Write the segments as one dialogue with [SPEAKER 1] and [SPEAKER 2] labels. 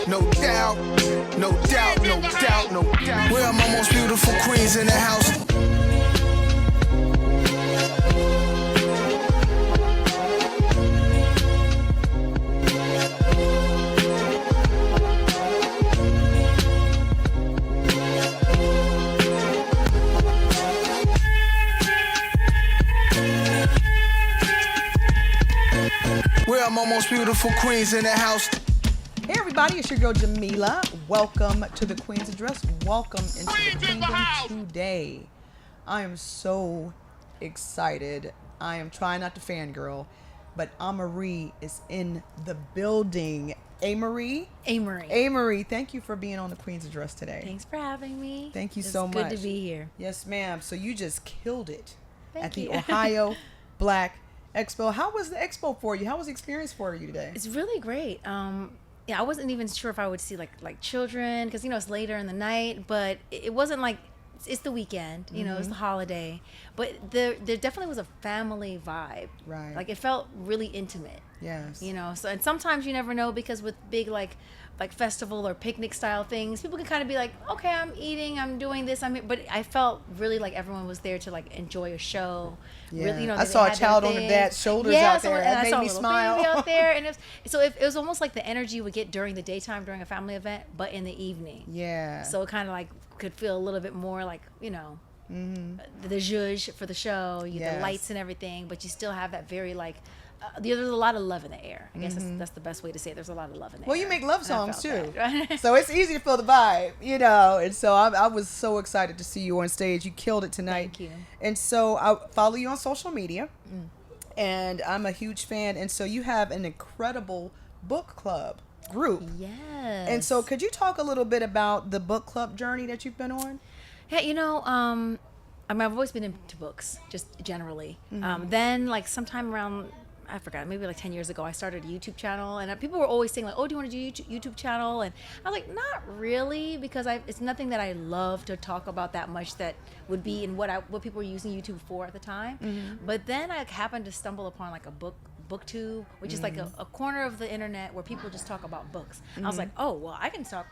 [SPEAKER 1] no doubt, no doubt, no doubt, no doubt. Where are my most beautiful queens in the house? Where are my most beautiful queens in the house?
[SPEAKER 2] Hey everybody, it's your girl Jamilah. Welcome to the Queen's Address. Welcome into the Queendom today. I am so excited. I am trying not to fangirl, but Amarie is in the building. Amarie? Amarie, thank you for being on the Queen's Address today.
[SPEAKER 3] Thanks for having me.
[SPEAKER 2] Thank you so much.
[SPEAKER 3] It's good to be here.
[SPEAKER 2] Yes, ma'am. So you just killed it at the
[SPEAKER 3] you.
[SPEAKER 2] Ohio Black Expo. How was the expo for you? How was the experience for you today?
[SPEAKER 3] It's really great. Yeah, I wasn't even sure if I would see like children because it's later in the night, but it wasn't like it's the weekend, it's the holiday, but there definitely was a family vibe.
[SPEAKER 2] Right.
[SPEAKER 3] Like it felt really intimate.
[SPEAKER 2] Yes.
[SPEAKER 3] So and sometimes you never know because with big like festival or picnic style things, people can kind of be like, okay, I'm eating, I'm doing this, but I felt really like everyone was there to like enjoy a show.
[SPEAKER 2] Yeah.
[SPEAKER 3] Really,
[SPEAKER 2] I saw a child on the dad's shoulders out there. That made me smile.
[SPEAKER 3] Baby out there, and it was almost like the energy you would get during the daytime during a family event, but in the evening.
[SPEAKER 2] Yeah.
[SPEAKER 3] So it kind of like could feel a little bit more like the zhuzh for the show, you get the lights and everything, but you still have that very like. There's a lot of love in the air. I guess that's the best way to say it. There's a lot of love in the air.
[SPEAKER 2] Well, you make love songs too,
[SPEAKER 3] that.
[SPEAKER 2] so it's easy to feel the vibe, And so I was so excited to see you on stage. You killed it tonight.
[SPEAKER 3] Thank you.
[SPEAKER 2] And so I follow you on social media, and I'm a huge fan. And so you have an incredible book club group.
[SPEAKER 3] Yes.
[SPEAKER 2] And so could you talk a little bit about the book club journey that you've been on?
[SPEAKER 3] Yeah, I've always been into books, just generally. Then, like, sometime around, I forgot, maybe like 10 years ago, I started a YouTube channel. And people were always saying, like, oh, do you want to do YouTube channel? And I was like, not really, because it's nothing that I love to talk about that much that would be in what people were using YouTube for at the time. But then I happened to stumble upon, like, a booktube, which is like a corner of the internet where people just talk about books. I was like, oh, well, I can talk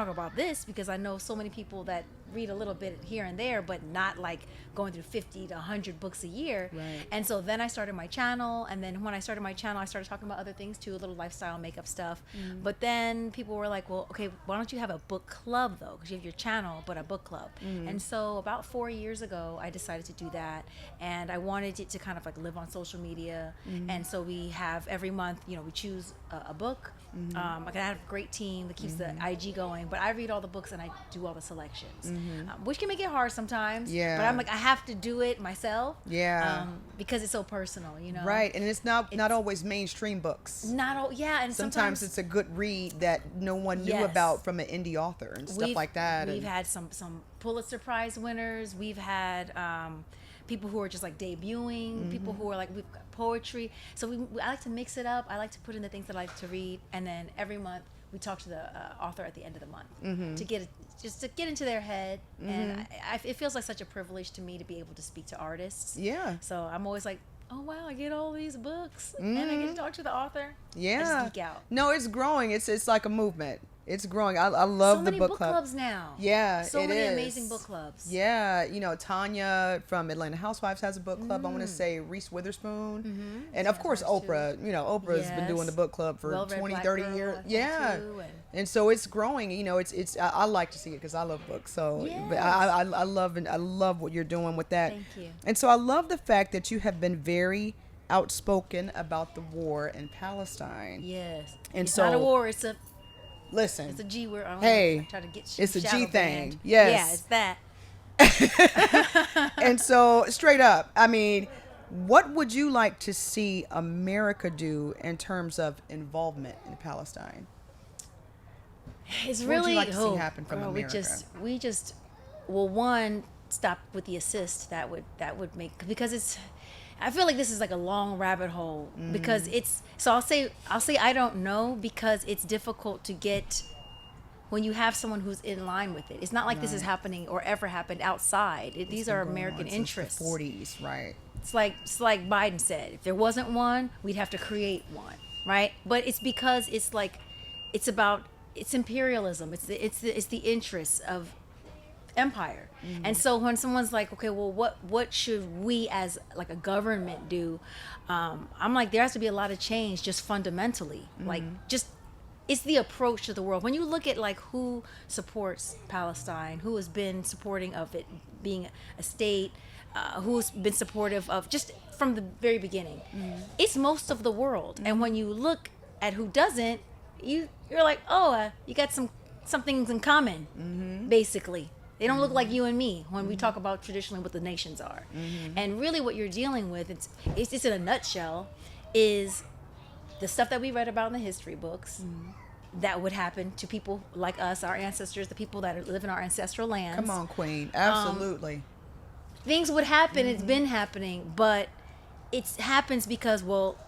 [SPEAKER 3] about this because I know so many people that read a little bit here and there, but not like going through 50 to 100 books a year.
[SPEAKER 2] Right.
[SPEAKER 3] And so then I started my channel, and then when I started my channel, I started talking about other things too, a little lifestyle makeup stuff. But then people were like, well, okay, why don't you have a book club though? Because you have your channel, but a book club. And so about 4 years ago, I decided to do that, and I wanted it to kind of like live on social media. And so we have every month, we choose a book. I have a great team that keeps the IG going, but I read all the books and I do all the selections, which can make it hard sometimes.
[SPEAKER 2] Yeah.
[SPEAKER 3] But I'm like, I have to do it myself.
[SPEAKER 2] Yeah.
[SPEAKER 3] Because it's so personal,
[SPEAKER 2] Right, and it's not always mainstream books.
[SPEAKER 3] Not all. Yeah, and
[SPEAKER 2] sometimes it's a good read that no one knew about from an indie author and stuff like that.
[SPEAKER 3] We've had some Pulitzer Prize winners. We've had people who are just like debuting, people who are like, we've got poetry. So I like to mix it up. I like to put in the things that I like to read, and then every month we talk to the author at the end of the month to get into their head. And it feels like such a privilege to me to be able to speak to artists.
[SPEAKER 2] Yeah.
[SPEAKER 3] So I'm always like, oh wow, I get all these books and I get to talk to the author.
[SPEAKER 2] Yeah.
[SPEAKER 3] I just geek out.
[SPEAKER 2] No, it's growing. It's like a movement. It's growing. I love the book club.
[SPEAKER 3] So many book clubs now.
[SPEAKER 2] Yeah,
[SPEAKER 3] so many amazing book clubs.
[SPEAKER 2] Yeah, Tanya from Atlanta Housewives has a book club. I want to say Reese Witherspoon. And of course Oprah. Oprah's been doing the book club for 20, 30 years. Yeah. And so it's growing. I like to see it because I love books. So but I love what you're doing with that.
[SPEAKER 3] Thank you.
[SPEAKER 2] And so I love the fact that you have been very outspoken about the war in Palestine.
[SPEAKER 3] Yes.
[SPEAKER 2] And
[SPEAKER 3] it's
[SPEAKER 2] so
[SPEAKER 3] not a war, it's a
[SPEAKER 2] listen.
[SPEAKER 3] It's a G word.
[SPEAKER 2] Hey,
[SPEAKER 3] try to get
[SPEAKER 2] it's a G
[SPEAKER 3] banned.
[SPEAKER 2] thing. Yes.
[SPEAKER 3] Yeah, it's that.
[SPEAKER 2] And so, straight up, I mean, what would you like to see America do in terms of involvement in Palestine?
[SPEAKER 3] It's
[SPEAKER 2] what
[SPEAKER 3] really
[SPEAKER 2] would you like to see happen from America?
[SPEAKER 3] We just one, stop with the assist. That would make, because it's. I feel like this is like a long rabbit hole because it's. So I'll say I don't know, because it's difficult to get when you have someone who's in line with it. It's not like this is happening or ever happened outside. These are American interests.
[SPEAKER 2] Since the 40s, right?
[SPEAKER 3] It's like Biden said, if there wasn't one, we'd have to create one, right? But it's because it's like, it's about it's imperialism. It's the interests of empire. And so when someone's like, okay, well, what should we as like a government do? I'm like, there has to be a lot of change just fundamentally. Like just it's the approach to the world. When you look at like who supports Palestine, who has been supporting of it being a state, who's been supportive of just from the very beginning, it's most of the world. And when you look at who doesn't, you're like, oh, you got some things in common, basically. They don't look like you and me when we talk about traditionally what the nations are. And really what you're dealing with, it's just in a nutshell, is the stuff that we read about in the history books that would happen to people like us, our ancestors, the people that live in our ancestral lands.
[SPEAKER 2] Come on, Queen. Absolutely.
[SPEAKER 3] Things would happen. It's been happening, but it happens because, well,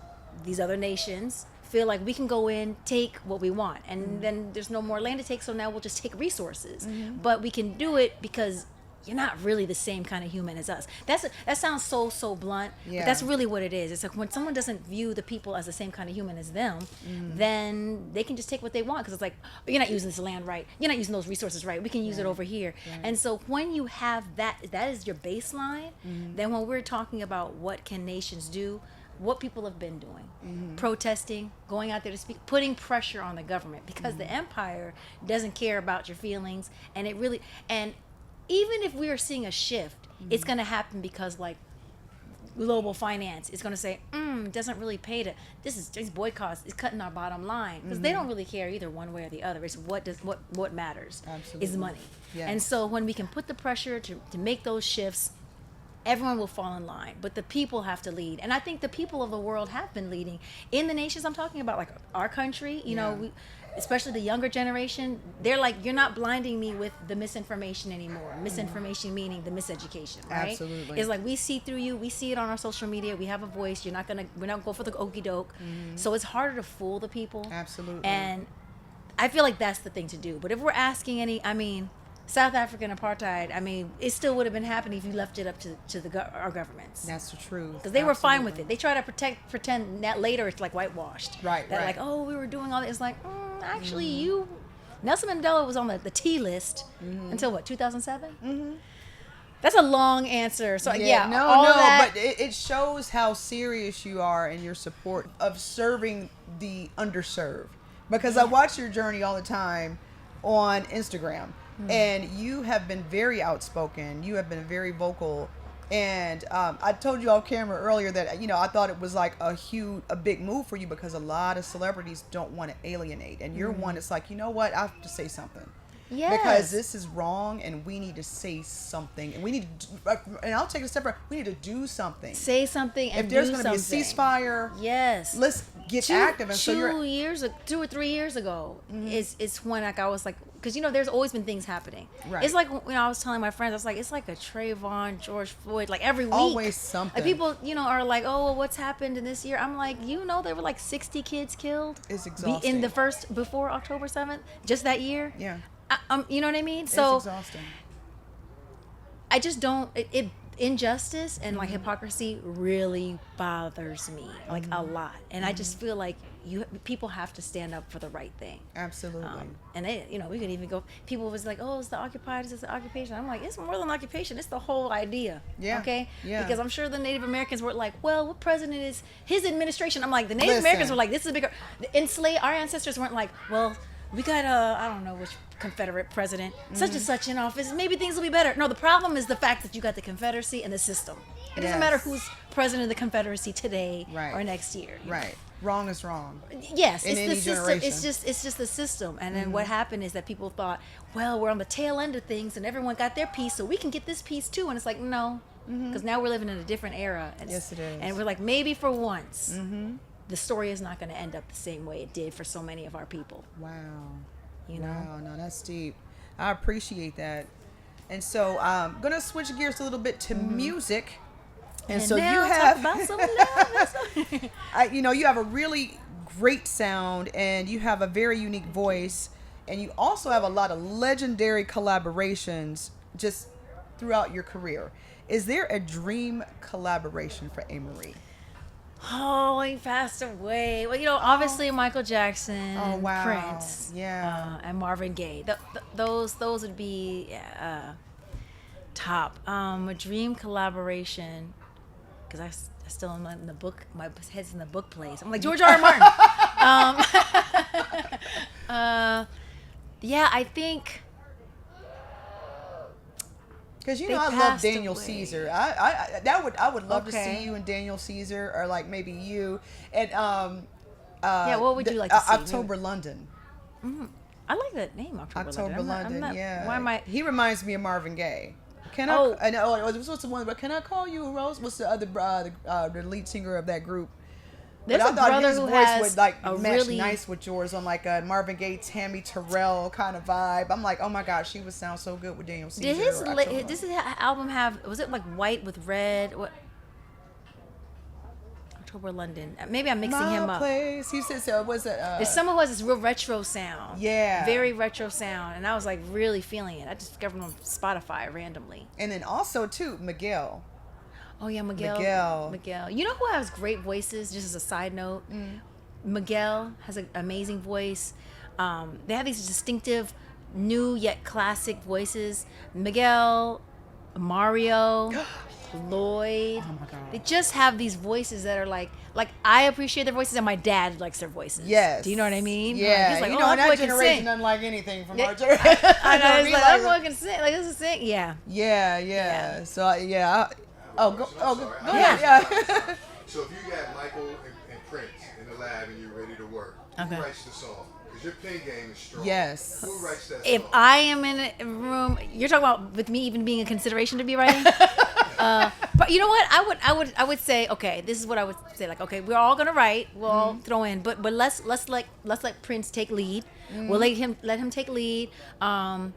[SPEAKER 3] these other nations feel like we can go in, take what we want, and then there's no more land to take, so now we'll just take resources. But we can do it because you're not really the same kind of human as us. That sounds so blunt, but that's really what it is. It's like when someone doesn't view the people as the same kind of human as them, then they can just take what they want, because it's like, oh, you're not using this land right, you're not using those resources right, we can use it over here. And so when you have that is your baseline, then when we're talking about what can nations do, what people have been doing, protesting, going out there to speak, putting pressure on the government, because the empire doesn't care about your feelings. And even if we are seeing a shift, it's going to happen because like global finance is going to say, it doesn't really pay to, these boycotts is cutting our bottom line, because they don't really care either one way or the other. It's what matters.
[SPEAKER 2] Absolutely.
[SPEAKER 3] Is money.
[SPEAKER 2] Yes.
[SPEAKER 3] And so when we can put the pressure to make those shifts, everyone will fall in line, but the people have to lead. And I think the people of the world have been leading in the nations I'm talking about, like our country, you know, especially the younger generation, they're like, you're not blinding me with the misinformation anymore. Misinformation meaning the miseducation, right?
[SPEAKER 2] Absolutely.
[SPEAKER 3] It's like, we see through you, we see it on our social media, we have a voice, we're not gonna go for the okey doke. So it's harder to fool the people.
[SPEAKER 2] Absolutely.
[SPEAKER 3] And I feel like that's the thing to do. But if we're asking South African apartheid, it still would have been happening if you left it up to our governments.
[SPEAKER 2] That's the truth.
[SPEAKER 3] Because they were fine with it. They try to pretend that later it's like whitewashed.
[SPEAKER 2] Right.
[SPEAKER 3] Like, oh, we were doing all this. It's like, actually, Nelson Mandela was on the T list until what, 2007? That's a long answer. So
[SPEAKER 2] but it shows how serious you are in your support of serving the underserved. Because I watch your journey all the time on Instagram. And you have been very outspoken. You have been very vocal. And I told you off camera earlier that, I thought it was like a big move for you, because a lot of celebrities don't want to alienate. And you're one that's like, you know what? I have to say something.
[SPEAKER 3] Yes.
[SPEAKER 2] Because this is wrong, and we need to say something. And we need to, and I'll take it a step further, we need to do something.
[SPEAKER 3] Say something and
[SPEAKER 2] if there's
[SPEAKER 3] going
[SPEAKER 2] to
[SPEAKER 3] be
[SPEAKER 2] a ceasefire,
[SPEAKER 3] let's
[SPEAKER 2] get active. And
[SPEAKER 3] 2 or 3 years ago is when like I was like, because there's always been things happening.
[SPEAKER 2] Right.
[SPEAKER 3] It's like I was telling my friends, I was like, it's like a Trayvon, George Floyd, like every week.
[SPEAKER 2] Always something.
[SPEAKER 3] Like people, are like, oh, well, what's happened in this year? I'm like, there were like 60 kids killed.
[SPEAKER 2] It's exhausting.
[SPEAKER 3] Before October 7th, just that year.
[SPEAKER 2] Yeah.
[SPEAKER 3] You know what I mean? So
[SPEAKER 2] it's exhausting.
[SPEAKER 3] I just don't. Injustice and like hypocrisy really bothers me like a lot, and I just feel like people have to stand up for the right thing.
[SPEAKER 2] Absolutely.
[SPEAKER 3] And we could even go. People was like, "Oh, it's the occupied. It's the occupation." I'm like, it's more than occupation. It's the whole idea.
[SPEAKER 2] Yeah.
[SPEAKER 3] Okay.
[SPEAKER 2] Yeah.
[SPEAKER 3] Because I'm sure the Native Americans were like, "Well, what president is his administration?" I'm like, the Native Americans were like, "This is bigger." Our ancestors weren't like, "Well, we got I don't know which Confederate president, such and such in office. Maybe things will be better." No, the problem is the fact that you got the Confederacy and the system. It doesn't matter who's president of the Confederacy today or next year.
[SPEAKER 2] Right. Wrong is wrong.
[SPEAKER 3] Yes,
[SPEAKER 2] in
[SPEAKER 3] it's the system.
[SPEAKER 2] Generation.
[SPEAKER 3] It's just the system. And then what happened is that people thought, well, we're on the tail end of things, and everyone got their piece, so we can get this piece too. And it's like, no, because now we're living in a different era.
[SPEAKER 2] Yes, it is.
[SPEAKER 3] And we're like, maybe for once, the story is not going to end up the same way it did for so many of our people.
[SPEAKER 2] Wow.
[SPEAKER 3] Wow,
[SPEAKER 2] no, that's deep. I appreciate that. And so I'm going to switch gears a little bit to music. And so
[SPEAKER 3] now
[SPEAKER 2] you have,
[SPEAKER 3] talk about some love.
[SPEAKER 2] you have a really great sound, and you have a very unique voice, and you also have a lot of legendary collaborations just throughout your career. Is there a dream collaboration for Amarie?
[SPEAKER 3] Oh, he passed away. Well, obviously Michael Jackson,
[SPEAKER 2] Oh, wow.
[SPEAKER 3] Prince,
[SPEAKER 2] Yeah.
[SPEAKER 3] and Marvin Gaye. Those would be top. A dream collaboration, because I still am in the book. My head's in the book place. I'm like George R. R. Martin. Yeah, I think.
[SPEAKER 2] Because
[SPEAKER 3] They
[SPEAKER 2] I love
[SPEAKER 3] passed
[SPEAKER 2] Daniel
[SPEAKER 3] away.
[SPEAKER 2] Caesar. I would love to
[SPEAKER 3] Okay.
[SPEAKER 2] see you and Daniel Caesar, or like maybe you and
[SPEAKER 3] Yeah, what would you like to see?
[SPEAKER 2] October London.
[SPEAKER 3] I like that name, October
[SPEAKER 2] October London. Yeah.
[SPEAKER 3] Why am I?
[SPEAKER 2] He reminds me of Marvin Gaye. Can
[SPEAKER 3] Oh.
[SPEAKER 2] I know what's the one? But can I call you a Rose? What's the other the lead singer of that group?
[SPEAKER 3] There's
[SPEAKER 2] But
[SPEAKER 3] a
[SPEAKER 2] I thought
[SPEAKER 3] brother
[SPEAKER 2] his
[SPEAKER 3] who
[SPEAKER 2] voice
[SPEAKER 3] has
[SPEAKER 2] would like
[SPEAKER 3] a
[SPEAKER 2] match
[SPEAKER 3] really
[SPEAKER 2] nice with yours on like a Marvin Gaye, Tammy Terrell kind of vibe. I'm like, oh my gosh, she would sound so good with Daniel Caesar.
[SPEAKER 3] Did his
[SPEAKER 2] or October
[SPEAKER 3] does his album have? Was it like white with red? What? October London. Maybe I'm mixing him
[SPEAKER 2] My
[SPEAKER 3] up.
[SPEAKER 2] place. He said, so was it?
[SPEAKER 3] There's someone who has this real retro sound.
[SPEAKER 2] Yeah.
[SPEAKER 3] Very retro sound, and I was like really feeling it. I just discovered him on Spotify randomly.
[SPEAKER 2] And then also too, Miguel.
[SPEAKER 3] Oh yeah, Miguel.
[SPEAKER 2] Miguel.
[SPEAKER 3] You know who has great voices? Just as a side note, Miguel has an amazing voice. They have these distinctive, new yet classic voices. Miguel, Mario, Lloyd.
[SPEAKER 2] Oh my God.
[SPEAKER 3] They just have these voices that are like I appreciate their voices, and my dad likes their voices.
[SPEAKER 2] Yes.
[SPEAKER 3] Do you know what I mean?
[SPEAKER 2] Yeah.
[SPEAKER 3] Like, he's like,
[SPEAKER 2] you
[SPEAKER 3] oh,
[SPEAKER 2] know,
[SPEAKER 3] that boy
[SPEAKER 2] that
[SPEAKER 3] can
[SPEAKER 2] generation
[SPEAKER 3] sing.
[SPEAKER 2] doesn't like anything from
[SPEAKER 3] Yeah,
[SPEAKER 2] our generation.
[SPEAKER 3] I know. It's
[SPEAKER 2] We
[SPEAKER 3] like that
[SPEAKER 2] like-
[SPEAKER 3] boy can sing. Like, this is sing. Yeah.
[SPEAKER 2] Yeah. So yeah. Go
[SPEAKER 4] sorry.
[SPEAKER 2] ahead. Yeah.
[SPEAKER 4] So if you got Michael and Prince in the lab and you're ready to work,
[SPEAKER 3] Okay.
[SPEAKER 4] who writes the song? Because your pen game is strong.
[SPEAKER 2] Yes.
[SPEAKER 4] Who writes that
[SPEAKER 3] If
[SPEAKER 4] song?
[SPEAKER 3] I am in a room, you're talking about with me even being a consideration to be writing. But you know what? I would say, okay, this is what I would say. Like, okay, we're all gonna write. We'll all throw in, but let's let Prince take lead. We'll let him take lead. Let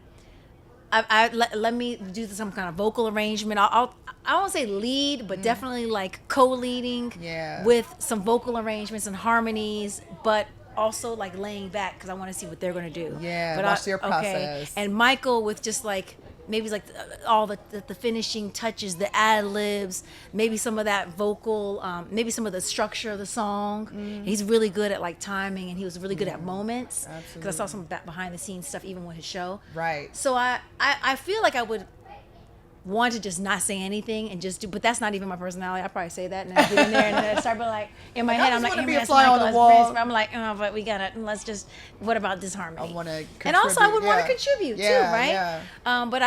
[SPEAKER 3] me do some kind of vocal arrangement. I won't say lead, but definitely like co-leading
[SPEAKER 2] Yeah.
[SPEAKER 3] with some vocal arrangements and harmonies, but also like laying back because I want to see what they're going to do.
[SPEAKER 2] Yeah,
[SPEAKER 3] but
[SPEAKER 2] watch their process.
[SPEAKER 3] And Michael with just like maybe like all the finishing touches, the ad libs, maybe some of that vocal, maybe some of the structure of the song. He's really good at like timing, and he was really good at moments. Because I saw some behind the scenes stuff even with his show.
[SPEAKER 2] Right.
[SPEAKER 3] So I feel like I would want to just not say anything and just do, but that's not even my personality. I probably say that and then get in there and then start being like in my
[SPEAKER 2] Like, I
[SPEAKER 3] head
[SPEAKER 2] just
[SPEAKER 3] I'm like,
[SPEAKER 2] wanna
[SPEAKER 3] hey,
[SPEAKER 2] be
[SPEAKER 3] man,
[SPEAKER 2] a
[SPEAKER 3] that's
[SPEAKER 2] fly on
[SPEAKER 3] Michael,
[SPEAKER 2] the
[SPEAKER 3] that's
[SPEAKER 2] wall.
[SPEAKER 3] Prince. But I'm like, oh, but we gotta, let's just, what about this harmony?
[SPEAKER 2] I wanna
[SPEAKER 3] and also I would
[SPEAKER 2] contribute,
[SPEAKER 3] want
[SPEAKER 2] yeah.
[SPEAKER 3] to contribute
[SPEAKER 2] Yeah,
[SPEAKER 3] too, right?
[SPEAKER 2] yeah.
[SPEAKER 3] But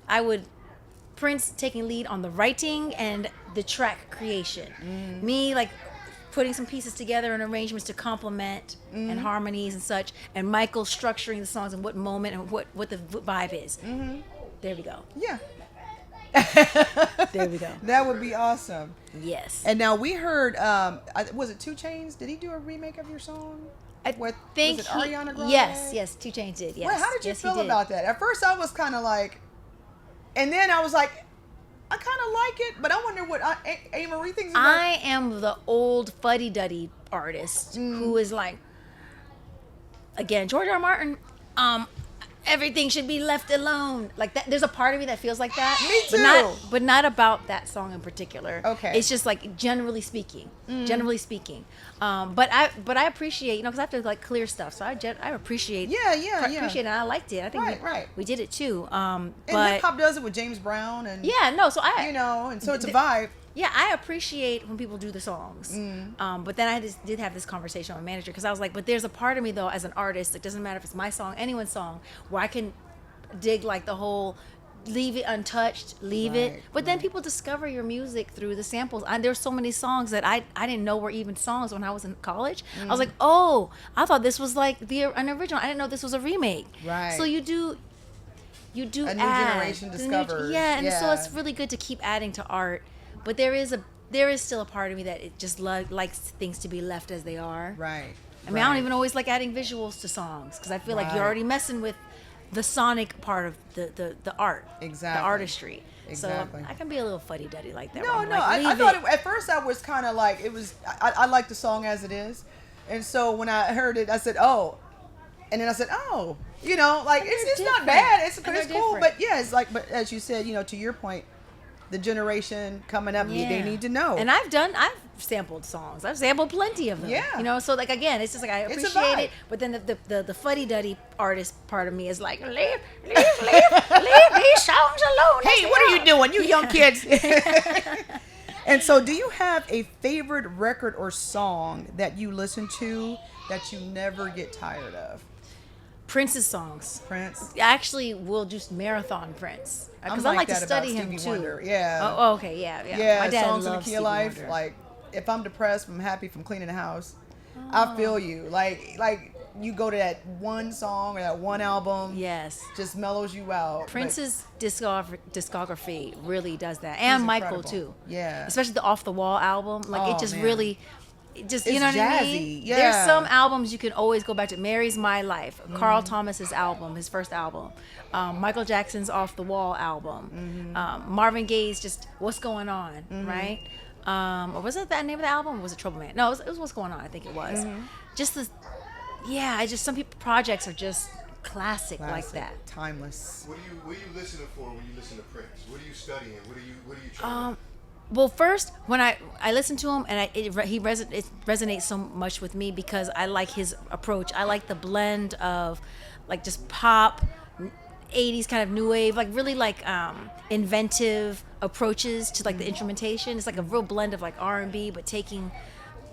[SPEAKER 3] I would Prince taking lead on the writing and the track creation. Me like putting some pieces together and arrangements to complement and harmonies and such, and Michael structuring the songs and what moment and what the vibe is. There we go.
[SPEAKER 2] Yeah.
[SPEAKER 3] There we go.
[SPEAKER 2] That would be awesome.
[SPEAKER 3] Yes.
[SPEAKER 2] And now we heard, was it 2 Chainz? Did he do a remake of your song?
[SPEAKER 3] I
[SPEAKER 2] With,
[SPEAKER 3] think
[SPEAKER 2] was it Ariana Grande?
[SPEAKER 3] Yes, 2 Chainz did. Yes.
[SPEAKER 2] Wait, how did you
[SPEAKER 3] Yes, he
[SPEAKER 2] feel
[SPEAKER 3] did.
[SPEAKER 2] about that? At first, I was kind of like, and then I was like, I kind of like it, but I wonder what Amarie thinks about it.
[SPEAKER 3] I am the old fuddy-duddy artist who is like, again, George R. R. Martin, everything should be left alone. Like that, there's a part of me that feels like that.
[SPEAKER 2] Me too.
[SPEAKER 3] But not about that song in particular.
[SPEAKER 2] Okay.
[SPEAKER 3] It's just like generally speaking. But I appreciate, because I have to like clear stuff. So I appreciate.
[SPEAKER 2] Yeah.
[SPEAKER 3] I appreciate it. And I liked it. I think
[SPEAKER 2] Right.
[SPEAKER 3] we did it too.
[SPEAKER 2] And
[SPEAKER 3] But
[SPEAKER 2] hip hop does it with James Brown and
[SPEAKER 3] yeah, no. So
[SPEAKER 2] and so it's a vibe.
[SPEAKER 3] Yeah, I appreciate when people do the songs. But then I just did have this conversation with my manager because I was like, but there's a part of me though, as an artist, it doesn't matter if it's my song, anyone's song, where I can dig like the whole, leave it untouched, leave it.
[SPEAKER 2] Right,
[SPEAKER 3] But then people discover your music through the samples. There's so many songs that I didn't know were even songs when I was in college. I was like, oh, I thought this was like an original. I didn't know this was a remake.
[SPEAKER 2] Right.
[SPEAKER 3] So you do
[SPEAKER 2] A new
[SPEAKER 3] add.
[SPEAKER 2] generation discovers.
[SPEAKER 3] And so
[SPEAKER 2] Yeah.
[SPEAKER 3] it's really good to keep adding to art. But there is still a part of me that it just likes things to be left as they are.
[SPEAKER 2] Right.
[SPEAKER 3] I mean, I don't even always like adding visuals to songs because I feel like you're
[SPEAKER 2] Right.
[SPEAKER 3] already messing with the sonic part of the art,
[SPEAKER 2] Exactly.
[SPEAKER 3] the artistry.
[SPEAKER 2] Exactly.
[SPEAKER 3] So I can be a little fuddy-duddy like that.
[SPEAKER 2] No,
[SPEAKER 3] where I'm
[SPEAKER 2] no.
[SPEAKER 3] like,
[SPEAKER 2] I
[SPEAKER 3] leave
[SPEAKER 2] thought
[SPEAKER 3] it.
[SPEAKER 2] at first I was kind of like it was. I like the song as it is, and so when I heard it, I said, oh, and then I said, oh, like
[SPEAKER 3] And
[SPEAKER 2] it's
[SPEAKER 3] they're
[SPEAKER 2] not
[SPEAKER 3] different.
[SPEAKER 2] bad. It's
[SPEAKER 3] And they're
[SPEAKER 2] cool,
[SPEAKER 3] different.
[SPEAKER 2] but yeah, it's like, but as you said, to your point, the generation coming up, they need to know.
[SPEAKER 3] And I've sampled songs. I've sampled plenty of them.
[SPEAKER 2] Yeah.
[SPEAKER 3] You know, so like again, it's just like I
[SPEAKER 2] It's a
[SPEAKER 3] appreciate
[SPEAKER 2] vibe.
[SPEAKER 3] it, but then the fuddy-duddy artist part of me is like, leave these songs alone.
[SPEAKER 2] Hey, what are you doing, you young kids? And so, do you have a favorite record or song that you listen to that you never get tired of?
[SPEAKER 3] Prince's songs.
[SPEAKER 2] Prince.
[SPEAKER 3] I actually will just marathon Prince because I like to
[SPEAKER 2] that
[SPEAKER 3] study
[SPEAKER 2] about
[SPEAKER 3] him
[SPEAKER 2] Stevie
[SPEAKER 3] too.
[SPEAKER 2] Wonder. Yeah.
[SPEAKER 3] Oh, okay, yeah.
[SPEAKER 2] Yeah,
[SPEAKER 3] My dad
[SPEAKER 2] songs in the
[SPEAKER 3] loves
[SPEAKER 2] key
[SPEAKER 3] Stevie
[SPEAKER 2] of life.
[SPEAKER 3] Wonder.
[SPEAKER 2] Like, if I'm depressed, if I'm happy, if I'm cleaning the house, I feel you. Like you go to that one song or that one album.
[SPEAKER 3] Yes.
[SPEAKER 2] Just mellows you out.
[SPEAKER 3] Prince's discography really does that, and Michael
[SPEAKER 2] incredible.
[SPEAKER 3] too.
[SPEAKER 2] Yeah.
[SPEAKER 3] Especially the Off the Wall album, like it just
[SPEAKER 2] man.
[SPEAKER 3] really, just you
[SPEAKER 2] It's
[SPEAKER 3] know what I mean.
[SPEAKER 2] jazzy, yeah.
[SPEAKER 3] There's some albums you can always go back to. Mary's My Life, Carl Thomas's album, his first album, Michael Jackson's Off the Wall album, Marvin Gaye's just What's Going On, right? Or was it that name of the album? Or was it Trouble Man? No, it was What's Going On. I think it was. Just the, I just some people projects are just classic like that.
[SPEAKER 2] Timeless.
[SPEAKER 4] What are you listening for when you listen to Prince? What are you studying? What are you trying?
[SPEAKER 3] Well, first, when I listen to him, and it resonates so much with me because I like his approach. I like the blend of like just pop, 80s kind of new wave, like really like inventive approaches to like the instrumentation. It's like a real blend of like R&B, but taking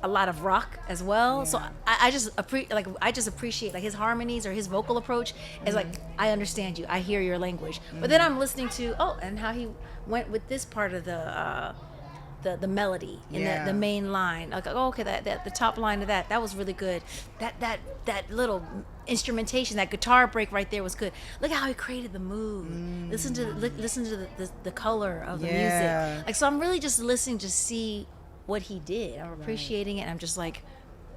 [SPEAKER 3] a lot of rock as well.
[SPEAKER 2] Yeah.
[SPEAKER 3] So I just appreciate like his harmonies or his vocal approach is like, I understand you, I hear your language. But then I'm listening to and how he went with this part of the melody in the main line. Like, okay, that the top line of that was really good. That little instrumentation, that guitar break right there was good. Look at how he created the mood. Listen to the color of the music. Like, so I'm really just listening to see what he did. I'm appreciating it, and I'm just like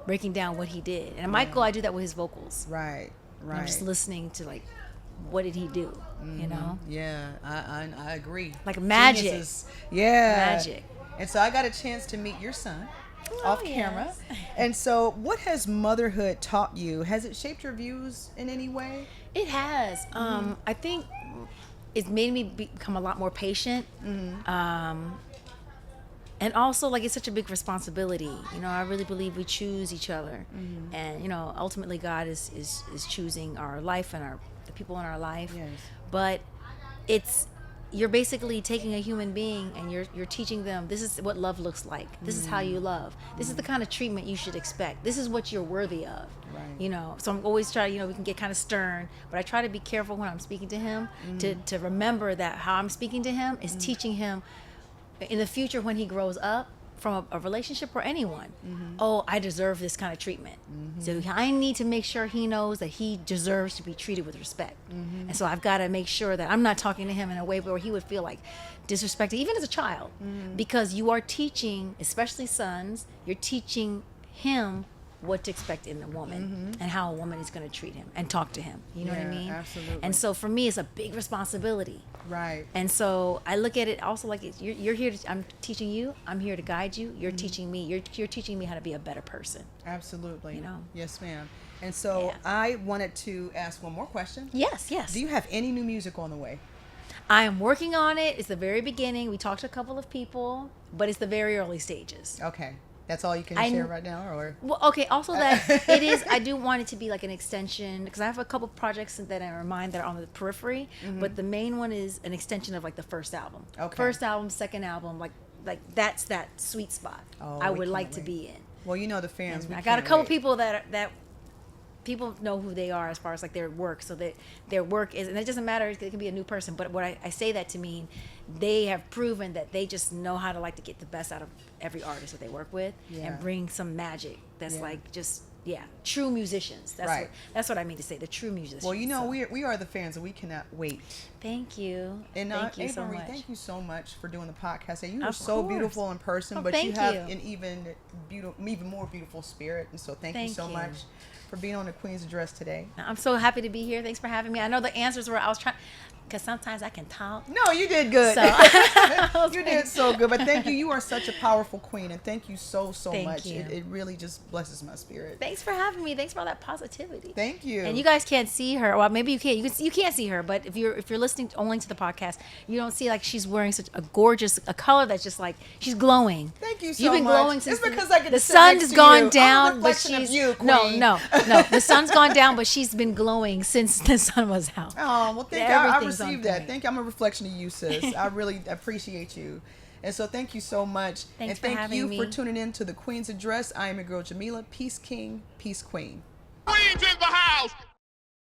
[SPEAKER 3] breaking down what he did. And Michael, I do that with his vocals.
[SPEAKER 2] Right.
[SPEAKER 3] I'm just listening to like, what did he do? You know?
[SPEAKER 2] Yeah, I agree.
[SPEAKER 3] Like magic.
[SPEAKER 2] Geniuses. Yeah.
[SPEAKER 3] Magic.
[SPEAKER 2] And so I got a chance to meet your son off camera.
[SPEAKER 3] yes.
[SPEAKER 2] And so what has motherhood taught you? Has it shaped your views in any way?
[SPEAKER 3] It has. I think it's made me become a lot more patient. And also, like, it's such a big responsibility. You know, I really believe we choose each other. And, you know, ultimately God is choosing our life and the people in our life.
[SPEAKER 2] Yes.
[SPEAKER 3] But you're basically taking a human being and you're teaching them, this is what love looks like. This is how you love. This is the kind of treatment you should expect. This is what you're worthy of.
[SPEAKER 2] Right.
[SPEAKER 3] You know, so I'm always trying, you know, we can get kind of stern, but I try to be careful when I'm speaking to him to remember that how I'm speaking to him is teaching him in the future when he grows up from a relationship or anyone, I deserve this kind of treatment. So I need to make sure he knows that he deserves to be treated with respect. And so I've got to make sure that I'm not talking to him in a way where he would feel like disrespected, even as a child, because you are teaching, especially sons, you're teaching him what to expect in a woman and how a woman is going to treat him and talk to him. You know what I mean?
[SPEAKER 2] Absolutely.
[SPEAKER 3] And so for me, it's a big responsibility.
[SPEAKER 2] Right.
[SPEAKER 3] And so I look at it also like you're here to, I'm teaching you, I'm here to guide you, you're teaching me, you're teaching me how to be a better person.
[SPEAKER 2] Absolutely.
[SPEAKER 3] You know?
[SPEAKER 2] Yes, ma'am. And so I wanted to ask one more question.
[SPEAKER 3] Yes.
[SPEAKER 2] Do you have any new music on the way?
[SPEAKER 3] I am working on it. It's the very beginning. We talked to a couple of people, but it's the very early stages.
[SPEAKER 2] Okay. That's all you can share right now, or?
[SPEAKER 3] Well, okay. Also, that it is. I do want it to be like an extension because I have a couple projects that are in mind that are on the periphery, but the main one is an extension of like the first album.
[SPEAKER 2] Okay.
[SPEAKER 3] First album, second album, like that's that sweet spot I would like to be in.
[SPEAKER 2] Well, you know the fans.
[SPEAKER 3] I got a couple people that people know who they are as far as like their work, so that their work is, and it doesn't matter, it can be a new person, but what I say that to mean they have proven that they just know how to like to get the best out of every artist that they work with and bring some magic that's like just true musicians. That's what I mean to say, the true musicians.
[SPEAKER 2] Well, you know, we are the fans, and we cannot wait.
[SPEAKER 3] Thank you.
[SPEAKER 2] And
[SPEAKER 3] thank you so
[SPEAKER 2] Amarie,
[SPEAKER 3] much.
[SPEAKER 2] thank you so much for doing the podcast. And you are
[SPEAKER 3] Of
[SPEAKER 2] so
[SPEAKER 3] course.
[SPEAKER 2] beautiful in person,
[SPEAKER 3] Oh,
[SPEAKER 2] but you
[SPEAKER 3] thank
[SPEAKER 2] have
[SPEAKER 3] you.
[SPEAKER 2] an even more beautiful spirit. And so thank you so much. for being on the Queen's Address today.
[SPEAKER 3] I'm so happy to be here. Thanks for having me. I know the answers were, I was trying, because sometimes I can talk.
[SPEAKER 2] No, you did good.
[SPEAKER 3] So
[SPEAKER 2] You did so good. But thank you. You are such a powerful queen, and thank you so
[SPEAKER 3] Thank
[SPEAKER 2] much.
[SPEAKER 3] you.
[SPEAKER 2] It really just blesses my spirit.
[SPEAKER 3] Thanks for having me. Thanks for all that positivity.
[SPEAKER 2] Thank you.
[SPEAKER 3] And you guys can't see her. Well, maybe you can. You can't see her, but if you're listening only to the podcast, you don't see like she's wearing such a gorgeous color that's just like she's glowing.
[SPEAKER 2] Thank you so
[SPEAKER 3] You've been
[SPEAKER 2] much.
[SPEAKER 3] glowing since
[SPEAKER 2] It's because I get
[SPEAKER 3] the
[SPEAKER 2] to sit
[SPEAKER 3] sun's
[SPEAKER 2] next to
[SPEAKER 3] gone
[SPEAKER 2] you. I'm a
[SPEAKER 3] down, but
[SPEAKER 2] reflection of
[SPEAKER 3] she's
[SPEAKER 2] you,
[SPEAKER 3] no.
[SPEAKER 2] queen.
[SPEAKER 3] The sun's gone down, but she's been glowing since the sun was out.
[SPEAKER 2] Oh, well, thank you. I
[SPEAKER 3] Everything's on
[SPEAKER 2] received that.
[SPEAKER 3] point.
[SPEAKER 2] Thank you. I'm a reflection of you, sis. I really appreciate you. And so thank you so much.
[SPEAKER 3] Thanks
[SPEAKER 2] and
[SPEAKER 3] for
[SPEAKER 2] thank
[SPEAKER 3] having
[SPEAKER 2] you
[SPEAKER 3] me.
[SPEAKER 2] for tuning in to the Queen's Address. I am your girl, Jamilah. Peace King, Peace Queen.
[SPEAKER 1] Queens in the house.